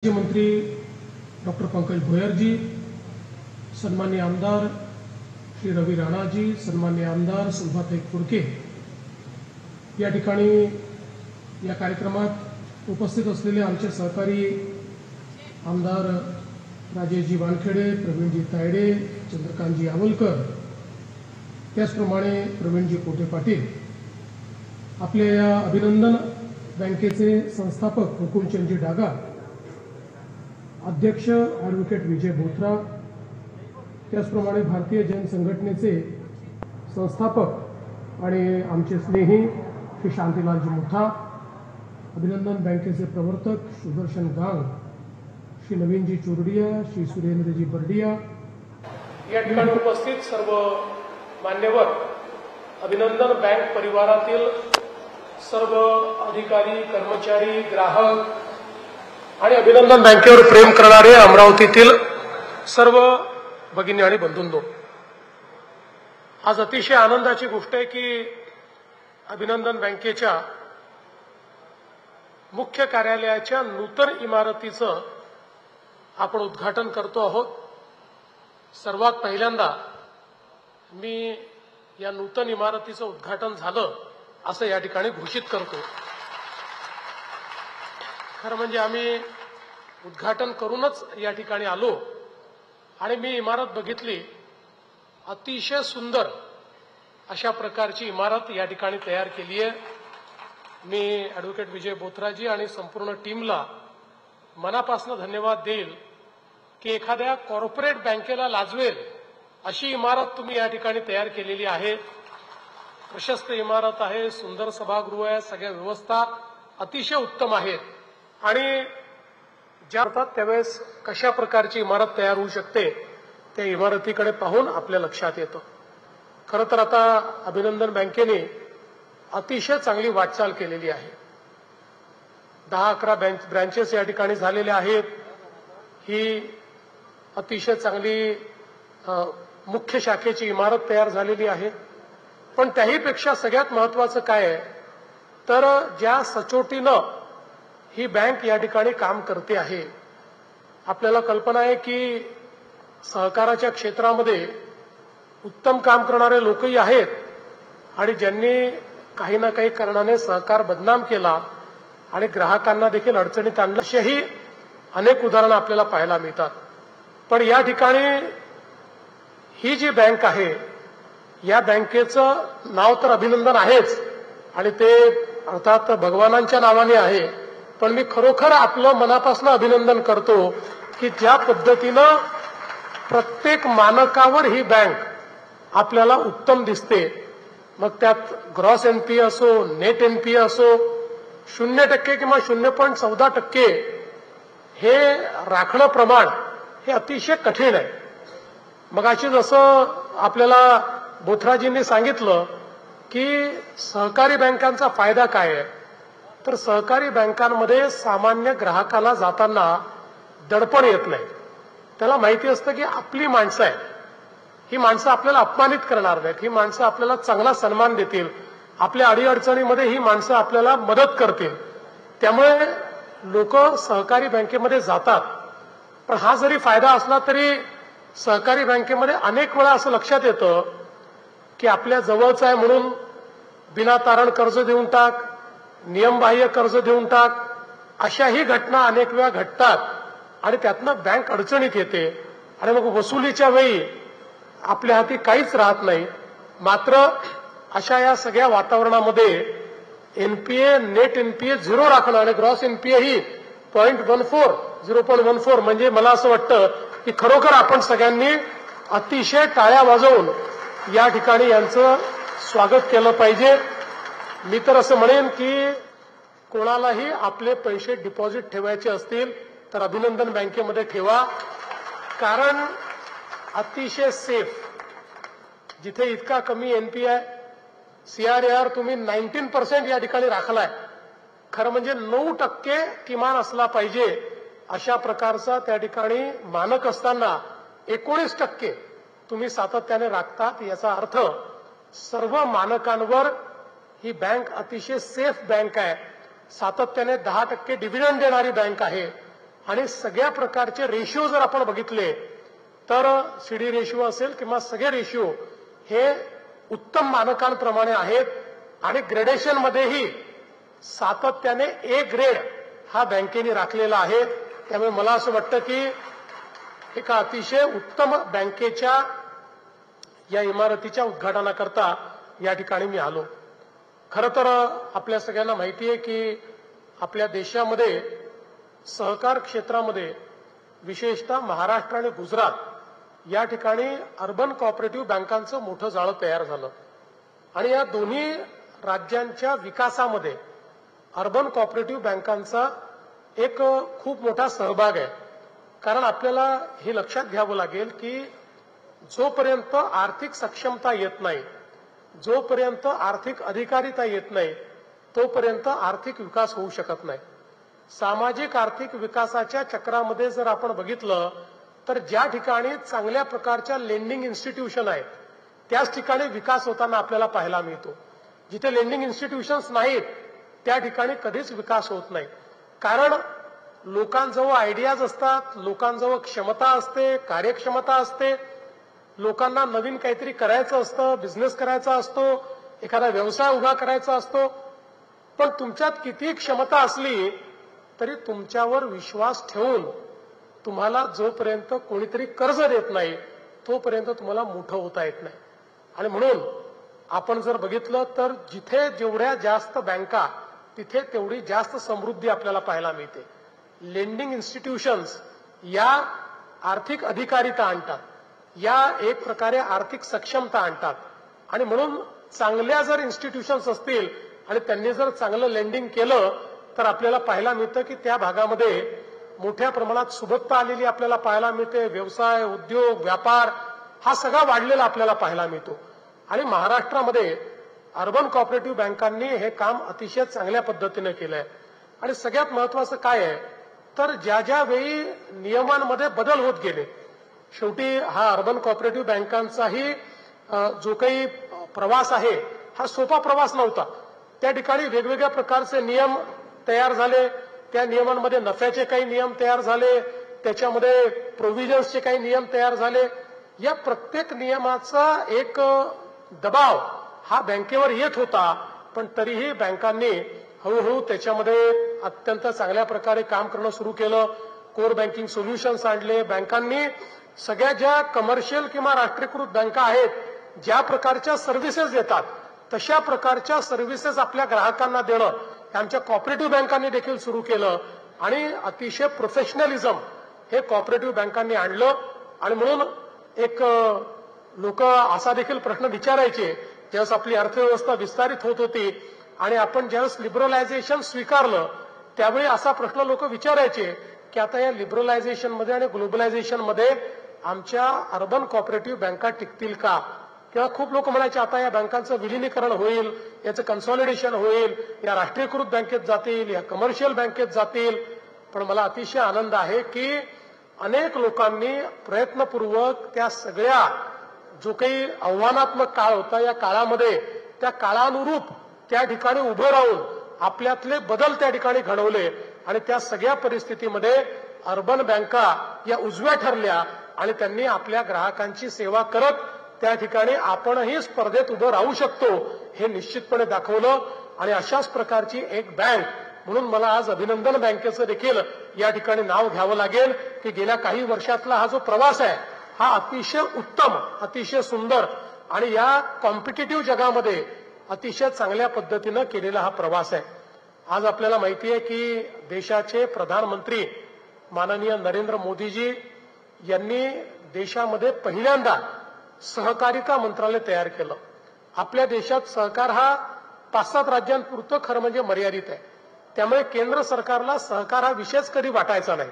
मंत्री डॉक्टर पंकज भोयर जी, सन्माननीय आमदार श्री रवी राणा जी, सन्माननीय आमदार सुलभाताई फुडके या ठिकाणी या कार्यक्रमात उपस्थित असलेले आमचे सहकारी आमदार राजेशजी वानखेडे, प्रवीणजी तायडे, चंद्रकांतजी आवलकर, त्याचप्रमाणे प्रवीणजी कोटे पाटील, आपल्या या अभिनंदन बँकेचे संस्थापक हुकुमचंदजी डागा, अध्यक्ष ॲडव्होकेट विजय बोथरा, त्याचप्रमाणे भारतीय जैन संघटनेचे संस्थापक आणि आमचे स्नेही श्री शांतीलालजी मुठा, अभिनंदन बँकेचे प्रवर्तक सुदर्शन गांग, श्री नवीनजी चुरडिया, श्री सुरेंद्रजी बर्डिया, या ठिकाणी उपस्थित सर्व मान्यवर, अभिनंदन बँक परिवारातील सर्व अधिकारी, कर्मचारी, ग्राहक आणि अभिनंदन बँकेवर प्रेम करणारे अमरावतीतील सर्व भगिनी आणि बंधूंनो, आज अतिशय आनंदाची गोष्ट आहे की अभिनंदन बँकेच्या मुख्य कार्यालयाच्या नूतन इमारतीचं आपण उद्घाटन करतो आहोत. सर्वात पहिल्यांदा मी या नूतन इमारतीचं उद्घाटन झालं असं या ठिकाणी घोषित करतो. खरं म्हणजे आम्ही उद्घाटन करूनच या ठिकाणी आलो आणि मी इमारत बघितली. अतिशय सुंदर अशा प्रकारची इमारत या ठिकाणी तयार केली आहे. मी ॲडव्होकेट विजय बोथराजी आणि संपूर्ण टीमला मनापासून धन्यवाद देईल की एखाद्या कॉर्पोरेट बँकेला लाजवेल अशी इमारत तुम्ही या ठिकाणी तयार केलेली आहे. प्रशस्त इमारत आहे, सुंदर सभागृह आहे, सगळ्या व्यवस्था अतिशय उत्तम आहेत आणि ज्या अर्थात त्यावेळेस कशा प्रकारची इमारत तयार होऊ शकते त्या इमारतीकडे पाहून आपल्या लक्षात येतं. खरं तर आता अभिनंदन बँकेने अतिशय चांगली वाटचाल केलेली आहे. 10-11 ब्रँचेस या ठिकाणी झालेल्या आहेत. ही अतिशय चांगली मुख्य शाखेची इमारत तयार झालेली आहे. पण त्याहीपेक्षा सगळ्यात महत्वाचं काय आहे तर ज्या सचोटीनं ही बँक या ठिकाणी काम करते आहे. आपल्याला कल्पना आहे की सहकाराच्या क्षेत्रामध्ये उत्तम काम करणारे लोकही आहेत आणि ज्यांनी काही ना काही कारणाने सहकार बदनाम केला आणि ग्राहकांना देखील अडचणीत आणलं अशीही अनेक उदाहरणं आपल्याला पाहायला मिळतात. पण या ठिकाणी ही जी बँक आहे या बँकेचं नाव तर अभिनंदन आहेच आणि ते अर्थात भगवानांच्या नावाने आहे. पण मी खरोखर आपलं मनापासून अभिनंदन करतो की ज्या पद्धतीनं प्रत्येक मानकावर ही बँक आपल्याला उत्तम दिसते. मग त्यात ग्रॉस एनपीए असो, नेट एनपीए असो, 0% किंवा 0.14% हे राखणं प्रमाण हे अतिशय कठीण आहे. मग अशी जसं आपल्याला बोथराजींनी सांगितलं की सहकारी बँकांचा फायदा काय आहे तर सहकारी बँकांमध्ये सामान्य ग्राहकाला जाताना दडपण येत नाही. त्याला माहिती असतं की आपली माणसं आहेत, ही माणसं आपल्याला अपमानित करणार नाहीत, ही माणसं आपल्याला चांगला सन्मान देतील, आपल्या अडीअडचणीमध्ये ही माणसं आपल्याला मदत करतील. त्यामुळे लोक सहकारी बँकेमध्ये जातात. पण हा जरी फायदा असला तरी सहकारी बँकेमध्ये अनेक वेळा असं लक्षात येतं की आपल्या जवळचं आहे म्हणून बिनातारण कर्ज देऊन टाक, नियमबाह्य कर्ज देऊन टाक, अशाही घटना अनेक वेळा घडतात आणि त्यातनं बँक अडचणीत येते आणि मग वसुलीच्या वेळी आपल्या हाती काहीच राहत नाही. मात्र अशा या सगळ्या वातावरणामध्ये एनपीए, नेट एनपीए 0 राखणं आणि ग्रॉस एनपीए ही 0.14 म्हणजे मला असं वाटतं की खरोखर आपण सगळ्यांनी अतिशय टाळ्या वाजवून या ठिकाणी यांचं स्वागत केलं पाहिजे. मी तर असं म्हणेन की कोणालाही आपले पैसे डिपॉझिट ठेवायचे असतील तर अभिनंदन बँकेमध्ये ठेवा. कारण अतिशय सेफ, जिथे इतका कमी एनपी आहे, सीआरएआर तुम्ही 19% या ठिकाणी राखलाय. खरं म्हणजे 9% किमान असला पाहिजे अशा प्रकारचा त्या ठिकाणी मानक असताना 19% तुम्ही सातत्याने राखतात. याचा अर्थ सर्व मानकांवर ही बँक अतिशय सेफ बँक आहे. सातत्याने 10% डिव्हिडंड देणारी बँक आहे. आणि सगळ्या प्रकारचे रेशिओ जर आपण बघितले तर सीडी रेशिओ असेल किंवा सगळे रेशिओ हे उत्तम मानकांप्रमाणे आहेत आणि ग्रेडेशन मध्येही सातत्याने ए ग्रेड हा बँकेने राखलेला आहे. त्यामुळे मला असं वाटतं की एका अतिशय उत्तम बँकेच्या या इमारतीच्या उद्घाटनाकरता या ठिकाणी मी आलो. खरं तर आपल्या सगळ्यांना माहिती आहे की आपल्या देशामध्ये सहकार क्षेत्रामध्ये विशेषतः महाराष्ट्र आणि गुजरात या ठिकाणी अर्बन कोऑपरेटिव्ह बँकांचं मोठं जाळं तयार झालं आणि या दोन्ही राज्यांच्या विकासामध्ये अर्बन कोऑपरेटिव्ह बँकांचा एक खूप मोठा सहभाग आहे. कारण आपल्याला हे लक्षात घ्यावं लागेल की जोपर्यंत आर्थिक सक्षमता येत नाही, जोपर्यंत आर्थिक अधिकारिता येत नाही, तोपर्यंत आर्थिक विकास होऊ शकत नाही. सामाजिक आर्थिक विकासाच्या चक्रामध्ये जर आपण बघितलं तर ज्या ठिकाणी चांगल्या प्रकारच्या लेंडिंग इन्स्टिट्यूशन आहेत त्याच ठिकाणी विकास होताना आपल्याला पाहायला मिळतो. जिथे लेंडिंग इन्स्टिट्यूशन्स नाहीत त्या ठिकाणी कधीच विकास होत नाही. कारण लोकांजवळ आयडियाज असतात, लोकांजवळ क्षमता असते, कार्यक्षमता असते, लोकांना नवीन काहीतरी करायचं असतं, बिझनेस करायचा असतो, एखादा व्यवसाय उभा करायचा असतो. पण तुमच्यात किती क्षमता असली तरी तुमच्यावर विश्वास ठेवून तुम्हाला जोपर्यंत कोणीतरी कर्ज देत नाही तोपर्यंत तुम्हाला मोठं होता येत नाही. आणि म्हणून आपण जर बघितलं तर जिथे जेवढ्या जास्त बँका तिथे तेवढी जास्त समृद्धी आपल्याला पाहायला मिळते. लेंडिंग इन्स्टिट्यूशन्स या आर्थिक अधिकारिता आणतात, या एक प्रकारे आर्थिक सक्षमता आणतात. आणि म्हणून चांगल्या जर इन्स्टिट्यूशन्स असतील आणि त्यांनी जर चांगलं लेंडिंग केलं तर आपल्याला पाहायला मिळतं की त्या भागामध्ये मोठ्या प्रमाणात सुबत्ता आलेली आपल्याला पाहायला मिळते. व्यवसाय, उद्योग, व्यापार हा सगळा वाढलेला आपल्याला पाहायला मिळतो. आणि महाराष्ट्रामध्ये अर्बन कोऑपरेटिव्ह बँकांनी हे काम अतिशय चांगल्या पद्धतीने केलंय. आणि सगळ्यात महत्वाचं काय आहे तर ज्या ज्या वेळी नियमांमध्ये बदल होत गेले, शेवटी हा अर्बन कोऑपरेटिव्ह बँकांचाही जो काही प्रवास आहे हा सोपा प्रवास नव्हता. त्या ठिकाणी वेगवेगळ्या प्रकारचे नियम तयार झाले, त्या नियमांमध्ये नफ्याचे काही नियम तयार झाले, त्याच्यामध्ये प्रोव्हिजन्सचे काही नियम तयार झाले. या प्रत्येक नियमाचा एक दबाव हा बँकेवर येत होता. पण तरीही बँकांनी हळूहळू त्याच्यामध्ये अत्यंत चांगल्या प्रकारे काम करणं सुरू केलं. कोर बँकिंग सोल्युशन्स आणले. बँकांनी सगळ्या ज्या कमर्शियल किंवा राष्ट्रीयकृत बँका आहेत ज्या प्रकारच्या सर्व्हिसेस देतात तशा प्रकारच्या सर्व्हिसेस आपल्या ग्राहकांना देणं आमच्या कोऑपरेटिव्ह बँकांनी देखील सुरू केलं. आणि अतिशय प्रोफेशनलिझम हे कोऑपरेटिव्ह बँकांनी आणलं. आणि म्हणून एक लोक असा देखील प्रश्न विचारायचे ज्यावेळेस आपली अर्थव्यवस्था विस्तारित होत होती आणि आपण ज्यावेळेस लिबरलायझेशन स्वीकारलं त्यावेळी असा प्रश्न लोक विचारायचे की आता या लिबरलायझेशन मध्ये आणि ग्लोबलायझेशन मध्ये आमच्या अर्बन कोऑपरेटिव्ह बँका टिकतील का? किंवा खूप लोक म्हणायचे आता या बँकांचं विलिनीकरण होईल, याचं कन्सॉलिडेशन होईल, या राष्ट्रीयकृत बँकेत जातील, या कमर्शियल बँकेत जातील. पण मला अतिशय आनंद आहे की अनेक लोकांनी प्रयत्नपूर्वक त्या सगळ्या जो काही आव्हानात्मक काळ होता या काळामध्ये त्या काळानुरूप त्या ठिकाणी उभं राहून आपल्यातले बदल त्या ठिकाणी घडवले. आणि त्या सगळ्या परिस्थितीमध्ये अर्बन बँका या उजव्या ठरल्या आणि त्यांनी आपल्या ग्राहकांची सेवा करत त्या ठिकाणी आपणही स्पर्धेत उभं राहू शकतो हे निश्चितपणे दाखवलं. आणि अशाच प्रकारची एक बँक म्हणून मला आज अभिनंदन बँकेचं देखील या ठिकाणी नाव घ्यावं लागेल की गेल्या काही वर्षातला हा जो प्रवास आहे हा अतिशय उत्तम, अतिशय सुंदर आणि या कॉम्पिटिटिव्ह जगामध्ये अतिशय चांगल्या पद्धतीनं केलेला हा प्रवास आहे. आज आपल्याला माहिती आहे की देशाचे प्रधानमंत्री माननीय नरेंद्र मोदीजी यांनी देशामध्ये पहिल्यांदा सहकारिता मंत्रालय तयार केलं. आपल्या देशात सहकार हा 5-7 राज्यांपुरतं खरं म्हणजे मर्यादित आहे. त्यामुळे केंद्र सरकारला सहकार हा विषयच कधी वाटायचा नाही.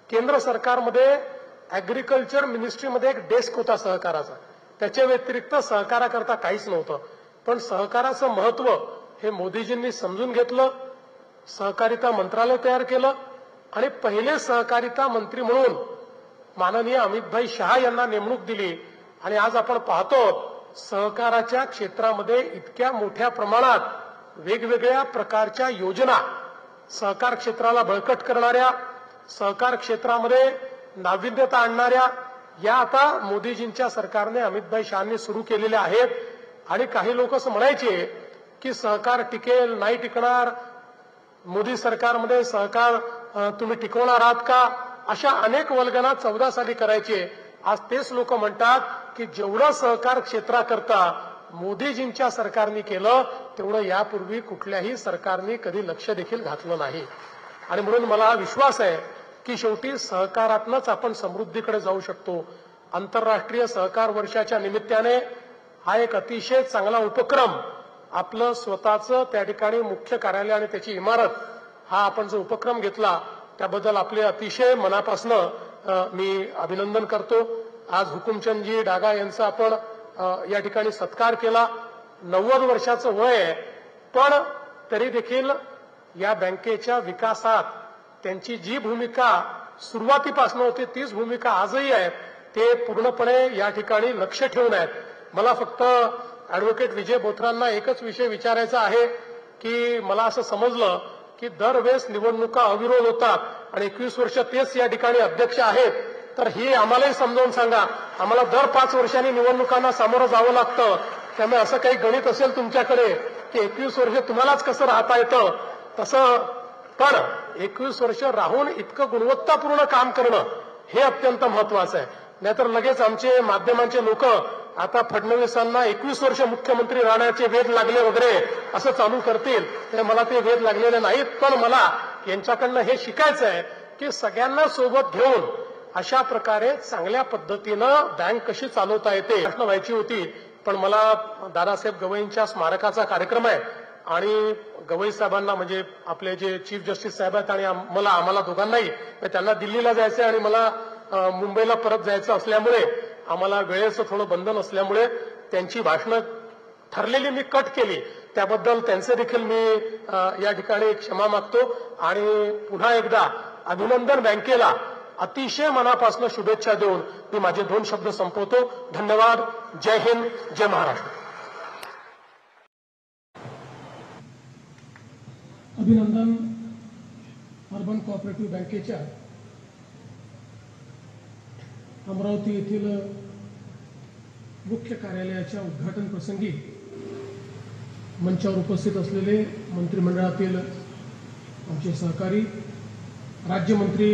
केंद्र सरकारमध्ये ऍग्रिकल्चर मिनिस्ट्रीमध्ये एक डेस्क होता सहकाराचा, त्याच्या व्यतिरिक्त सहकाराकरता काहीच नव्हतं. पण सहकाराचं महत्व हे मोदीजींनी समजून घेतलं, सहकारिता मंत्रालय तयार केलं आणि पहिले सहकारिता मंत्री म्हणून माननीय अमितभाई शहा यांना नेमणूक दिली. आणि आज आपण पाहतो सहकाराच्या क्षेत्रामध्ये इतक्या मोठ्या प्रमाणात वेगवेगळ्या प्रकारच्या योजना सहकार क्षेत्राला बळकट करणाऱ्या, सहकार क्षेत्रामध्ये नाविन्यता आणणाऱ्या या आता मोदीजींच्या सरकारने अमितभाई शहांनी सुरू केलेल्या आहेत. आणि काही लोक असं म्हणायचे की सहकार टिकेल नाही टिकणार, मोदी सरकारमध्ये सहकार तुम्ही टिकवणार आहात का, अशा अनेक वल्गना 14 साली करायचे. आज तेच लोक म्हणतात की जेवढं सहकार क्षेत्राकरता मोदीजींच्या सरकारने केलं तेवढं यापूर्वी कुठल्याही सरकारने कधी लक्ष देखील घातलं नाही. आणि म्हणून मला विश्वास आहे की शेवटी सहकारातनंच आपण समृद्धीकडे जाऊ शकतो. आंतरराष्ट्रीय सहकार वर्षाच्या निमित्ताने हा एक अतिशय चांगला उपक्रम, आपलं स्वतःचं त्या ठिकाणी मुख्य कार्यालय आणि त्याची इमारत, हा आपण जो उपक्रम घेतला त्याबद्दल आपले अतिशय मनापासनं मी अभिनंदन करतो. आज हुकुमचंदजी डागा यांचा आपण या ठिकाणी सत्कार केला. 90 वर्षाचं वय आहे, पण तरी देखील या बँकेच्या विकासात त्यांची जी भूमिका सुरुवातीपासून होती तीच भूमिका आजही आहे. ते पूर्णपणे या ठिकाणी लक्ष ठेवून आहेत. मला फक्त ऍडव्होकेट विजय बोथरांना एकच विषय विचारायचा आहे की मला असं समजलं की दरवेळेस निवडणुका अविरोध होतात आणि 21 वर्ष तेच या ठिकाणी अध्यक्ष आहेत, तर हे आम्हालाही समजावून सांगा. आम्हाला दर 5 वर्षांनी निवडणुकांना सामोरं जावं लागतं. त्यामुळे असं काही गणित असेल तुमच्याकडे की 21 वर्ष तुम्हालाच कसं राहता येतं तसं, पण 21 वर्ष राहून इतकं गुणवत्तापूर्ण काम करणं हे अत्यंत महत्वाचं आहे. नाहीतर लगेच आमचे माध्यमांचे लोक आता फडणवीसांना 21 वर्ष मुख्यमंत्री राहण्याचे वेध लागले वगैरे असं चालू करतील. ते मला ते वेध लागलेले नाहीत, पण मला यांच्याकडनं हे शिकायचं आहे की सगळ्यांना सोबत घेऊन अशा प्रकारे चांगल्या पद्धतीनं बँक कशी चालवता येते. प्रश्न व्हायची होती, पण मला दादासाहेब गवईंच्या स्मारकाचा कार्यक्रम आहे आणि गवई साहेबांना म्हणजे आपले जे चीफ जस्टिस साहेब आहेत आणि आम्हाला दोघांनाही त्यांना दिल्लीला जायचं आणि मला मुंबईला परत जायचं असल्यामुळे आम्हाला वेळेचं थोडं बंधन असल्यामुळे त्यांची भाषणं ठरलेली मी कट केली. त्याबद्दल त्यांचे देखील मी या ठिकाणी क्षमा मागतो आणि पुन्हा एकदा अभिनंदन बँकेला अतिशय मनापासून शुभेच्छा देऊन मी माझे 2 शब्द संपवतो. धन्यवाद. जय हिंद, जय महाराष्ट्र. अभिनंदन अर्बन कोऑपरेटिव्ह बँकेच्या अमरावती येथील मुख्य कार्यालयाच्या उद्घाटन प्रसंगी मंचावर उपस्थित असलेले मंत्रिमंडळातील आमचे सहकारी राज्यमंत्री